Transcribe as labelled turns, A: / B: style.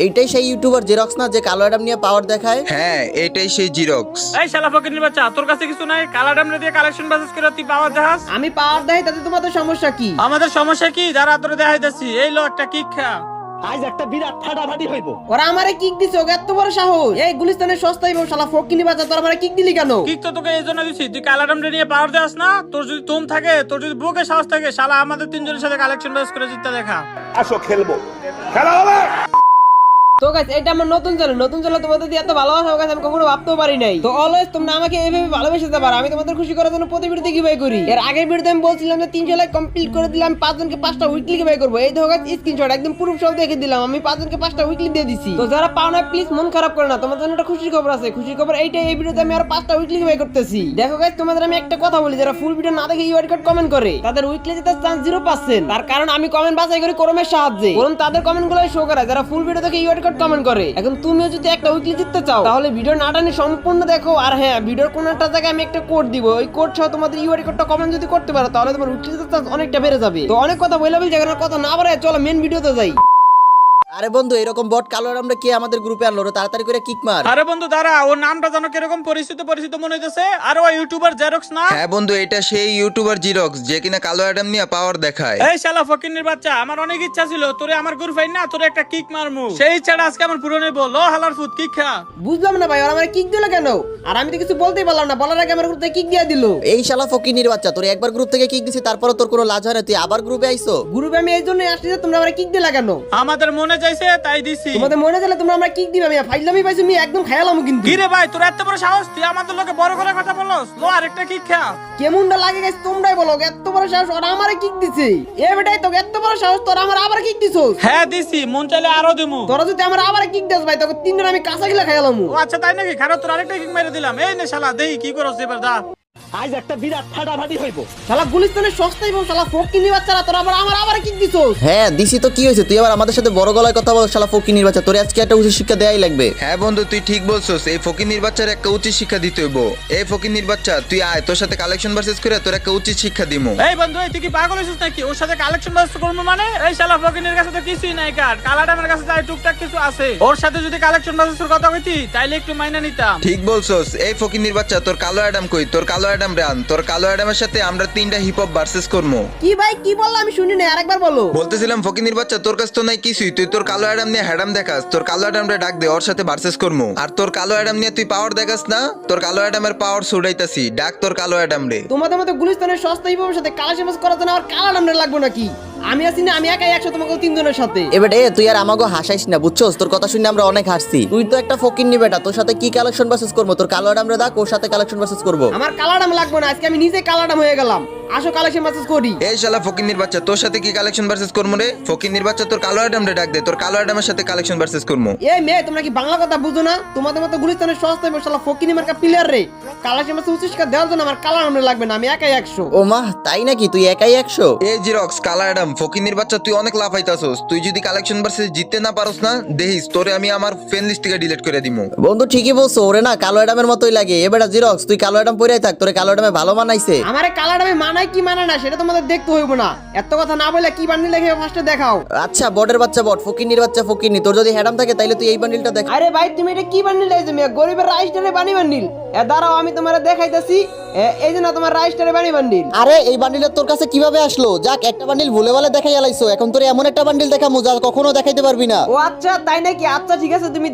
A: এইটাই সেই YouTuber xerox না যে কালো অ্যাডাম নিয়ে পাওয়ার দেখায়?
B: হ্যাঁ, এটাই সেই জিরক্স।
C: এই শালা ফকিরের বাচ্চা, তোর কাছে কিছু নাই? কালা ডামরে দিয়ে কালেকশন বাসেস করে তুই পাওয়ার দেখাস?
D: আমি পাওয়ার দেই তাতে তোমাদের সমস্যা কি?
C: আমাদের সমস্যা কি? যারা তোরে দেখাইতেছি, এই লো একটা কিক খা।
E: আজ একটা বিরাট ফাটাফাটি হইব।
D: ওরা আমারে কিক দিছে, ওকে এত বড় সাহস! এই গুলিস্তানের সস্তাই বউ শালা ফকিনি বাচ্চা, তোর আমারে কিক দিলি কেন?
C: কিক তো তোকে এই জন্য দিছি, তুই কালা ডামরে নিয়ে পাওয়ার দেখাস না? তোর যদি তুম থাকে, তোর যদি বুকে সাহস থাকে, শালা আমাদের তিনজনের সাথে কালেকশন বাসেস করে জিততে দেখা।
E: আসো খেলবো, খেলা হবে।
D: তো গাইস, এটা আমার নতুন চ্যানেল তোমাদের দিয়ে এত ভালোবাসা গাইস আমি কখনো ভাবতেও পারি নাই। তো অলওয়েজ তোমরা আমাকে এইভাবে ভালোবেসে যেতে পারো, আমি তোমাদের খুশি করার জন্য প্রতি ভিডিওতে গিভঅ্যাওয়ে করি। এর আগের ভিডিওতে আমি বলছিলাম যে 300 লাইক কমপ্লিট করে দিলাম, 5 জনকে 5টা উইকলি গিভঅ্যাওয়ে করব। এই দেখো গাইস স্ক্রিনশট একদম প্রুফ সহ দেখে দিলাম, আমি 5 জনকে 5টা উইকলি দিয়ে দিছি। তো যারা পাও না প্লিজ মন খারাপ করো না, তোমাদের জন্য একটা খুশির খবর আছে। খুশির খবর এইটাই, এই ভিডিওতে আমি আর 5টা উইকলি গিভঅ্যাওয়ে করতেছি। দেখো গাইস, তোমাদের আমি একটা কথা বলি, যারা ফুল ভিডিও না দেখে ইউআর কোড কমেন্ট করে তাদের উইকলি জেতার চান্স 0%। তার কারণ আমি কমেন্ট বাছাই করি ক্রমের সাহায্যে, কারণ তাদের কমেন্টগুলোই শো করে যারা ফুল ভিডিও দেখে ইউআর কোড কমেন্ট করে। এখন তুমিও যদি একটা উইকলি জিততে চাও তাহলে ভিডিও না টানে সম্পূর্ণ দেখো। আর হ্যাঁ, ভিডিওর কোন একটা জায়গায় আমি একটা কোড দিব, ওই কোড সহ তোমাদের ইউআর কোডটা কমেন্ট যদি করতে পারো তাহলে তোমার উইকলি জেতার চান্স অনেকটা বেড়ে যাবে। তো অনেক কথা বললাম, জায়গার কথা না বাড়ায় চলো মেন ভিডিওতে যাই।
A: আরে বন্ধু, এরকম বট কালো অ্যাডামরা কে আমাদের গ্রুপে আনলো রে? তাড়াতাড়ি করে কিক মার।
C: আরে বন্ধু দাঁড়া, ওর নামটা জানো কিরকম পরিচিত মনে হইতেছে? আর ওই ইউটিউবার জেরক্স না?
B: হ্যাঁ বন্ধু, এটা সেই ইউটিউবার জিরক্স যে কিনা কালো অ্যাডাম নিয়ে পাওয়ার দেখায়।
C: এই শালা ফকিরের বাচ্চা, আমার অনেক ইচ্ছা ছিল তোরে আমার গ্রুপ ফাইন না তোরে একটা কিক মারমু, সেই ইচ্ছাটা আজকে আমার পূরণ হইব। লো হালার ফুট কিক খা।
D: বুঝলাম না ভাই, ওরা আমার কিক দিল কেন? আর আমি তো কিছু বলতেই পারলাম না, বলার আগে আমার গ্রুপে কিক দিয়ে দিল।
A: এই শালা ফকিনির বাচ্চা, তোর একবার গ্রুপ থেকে কিক দিছি, তারপরে তোর কোনো লাজ হয় না, তুই আবার গ্রুপে আইছো?
D: গ্রুপে আমি এই জন্যই আসছি যে তোমরা আমার কিক দিলা কেন?
C: আমাদের মনে চাইছে তাই দিছি।
D: তোমাদের মনে গেলে তোমরা আমরা কিক দিবে, আমি ফাইজলামি পাইছি, আমি একদম খেয়ালাম কিন্তু।
C: কি রে ভাই, তোর এত বড় সাহস? তুই আমাদের লোকে বড় করে কথা বলস? লো আরেকটা কিক খা।
D: কেমনটা লাগে গাইস তোমরাই বলো, এত বড় সাহস ওরা আমারে কিক দিছে। এ বেটাই তো এত বড় সাহস, তোরা আমার আবার কিক দিছস?
C: হ্যাঁ দিছি, মন চাইলে আরো দিমু।
D: তোরা যদি আমার আবার কিক দিস ভাই, তোকে তিনজন আমি কাঁচা গিলা খাইলাম।
C: ও আচ্ছা তাই নাকি? খারাপ, তোর আরেকটা কিক মেরে দিলাম। এই নে শালা, দেই কি করছ এবার দা।
E: আজ একটা বিরাট ফাটাফাটি হইব।
D: শালা গুলিস্তানের সস্তাই বউ শালা ফকিনি বাচ্চারা, তোরা আবার কিক দিছস।
A: হ্যাঁ দিছি তো, কি হয়েছে? তুই আবার আমাদের সাথে বড় গলায় কথা বল শালা ফকিনির বাচ্চা, তোর আজকে একটা উচিত শিক্ষা দেয়াই লাগবে।
B: হ্যাঁ বন্ধু, তুই ঠিক বলছস, এই ফকিনির বাচ্চার একটা উচিত শিক্ষা দিতে হইব। এই ফকিনির বাচ্চা তুই আয়, তোর সাথে কালেকশন ভার্সেস করে তোর একটা উচিত শিক্ষা দিমু।
C: এই বন্ধু, তুই কি পাগল হইছিস নাকি? ওর সাথে কালেকশন বাস করবো মানে? এই শালা ফকিনের কাছে তো কিছুই নাই কার, কালাডামের কাছে যাই টুকটাক কিছু আছে। ওর সাথে যদি কালেকশন বাসের কথা কইতি তাইলে একটু মাইনা নিতাম।
B: ঠিক বলছস, এই ফকিনির বাচ্চা তোর কালো অ্যাডাম কই? তোর কালো অ্যাডাম রান, তোর কালো অ্যাডামের সাথে আমরা 3টা হিপ হপ ভার্সেস করবো।
D: কি ভাই কি বললা আমি শুনি না, আরেকবার বলো।
B: বলতেছিলাম ফকিনির বাচ্চা, তোর কাছে তো নাই কিছুই, তুই তোর কালো অ্যাডাম নিয়ে হ্যাডাম দেখাস, তোর কালো অ্যাডামরে ডাক দে, ওর সাথে ভার্সেস করবো। আর তোর কালো অ্যাডাম নিয়ে তুই পাওয়ার দেখাস না, তোর কালো অ্যাডামের পাওয়ার ছুড়াইতাছি, ডাক তোর কালো অ্যাডাম রে।
D: তোমাদের মতো গুলিস্তানের সস্তাই বউর সাথে কালেকশন বাস করার জন্য আমার কালা নামটা লাগবে নাকি? আমি আছি না, আমি একাই 100 তোমাকে 3 জনের সাথে।
A: এবার তুই আর আমাকে হাসাইস না, বুঝছস? তোর কথা শুনে আমরা অনেক হাসছি। তুই তো একটা ফকিন্নি বেটা, তোর সাথে কি কালেকশন ভার্সেস করবো? তোর কালো অ্যাডামরে ডাক, ওর সাথে কালেকশন ভার্সেস করবো।
D: আমার কালা নাম লাগবে না, আজকে আমি নিজে কালা নাম হয়ে গেলাম। আসো কালেকশন বাস করি।
B: এই শালা ফকিনির বাচ্চা, তোর সাথে কি কালেকশন ভার্সেস করবো রে? ফকিনির বাচ্চা, তোর কালো অ্যাডাম রে ডাক দে, তোর কালো অ্যাডামের সাথে কালেকশন ভার্সেস করবো।
D: এই মেয়ে, তোমরা কি বাংলা কথা বুঝো না? তোমাদের মতো গুলিস্তানের সস্তাই বউ শালা ফকিনি মার্কা প্লেয়ার রে, কালেকশন বাস উচিত শিক্ষা দেওয়ার জন্য আমার কালা নাম লাগবে না, আমি একাই 100।
A: ও মা, তাই নাকি? তুই একাই 100?
B: এই জিরক্স কালো অ্যাডাম ফকিনির বাচ্চা, তুই অনেক লাফাইতাছস। তুই যদি কালেকশন ভার্সেস জিততে না পারস না, দেখিস তোরে আমি আমার ফ্রেন্ড লিস্ট থেকে ডিলিট করে দিমু।
A: বন্ধু ঠিকই বলছো, ওরে না কালো অ্যাডামের মতোই লাগে। এবার জিরক্স, তুই কালো অ্যাডাম পরেই থাক, তোরে কালো অ্যাডামে ভালো মানাইছে।
D: আমারে কালা নামে মানায় কি মানে না সেটা তোমাদের দেখতে হইব না। এত কথা না বলে কি বান্ডিল লেখে ফার্স্টে দেখাও।
A: আচ্ছা, বটের বাচ্চা বট, ফকিনির বাচ্চা ফকিনি, তোর যদি হ্যাডাম থাকে তাইলে তুই এই বান্ডিলটা দেখ।
D: আরে ভাই তুমি এটা কি বান্ডিল লাইছো মিয়া? গরিবের রাইস্টারে বানি বান্ডিল। দাঁড়াও আমি তোমারে দেখাইতাছি। এই যে না তোমার রাইস্টারে বানি বান্ডিল।
A: আরে এই বান্ডিলটা তোর কাছে কিভাবে আসলো? যাক, একটা বান্ডিল ভুলে ভালে দেখাই আলাইছো, এখন তোর এমন একটা বান্ডিল দেখামু যা কখনো দেখাইতে পারবি না।
D: ও আচ্ছা তাই নাকি? আচ্ছা ঠিক আছে, তুমি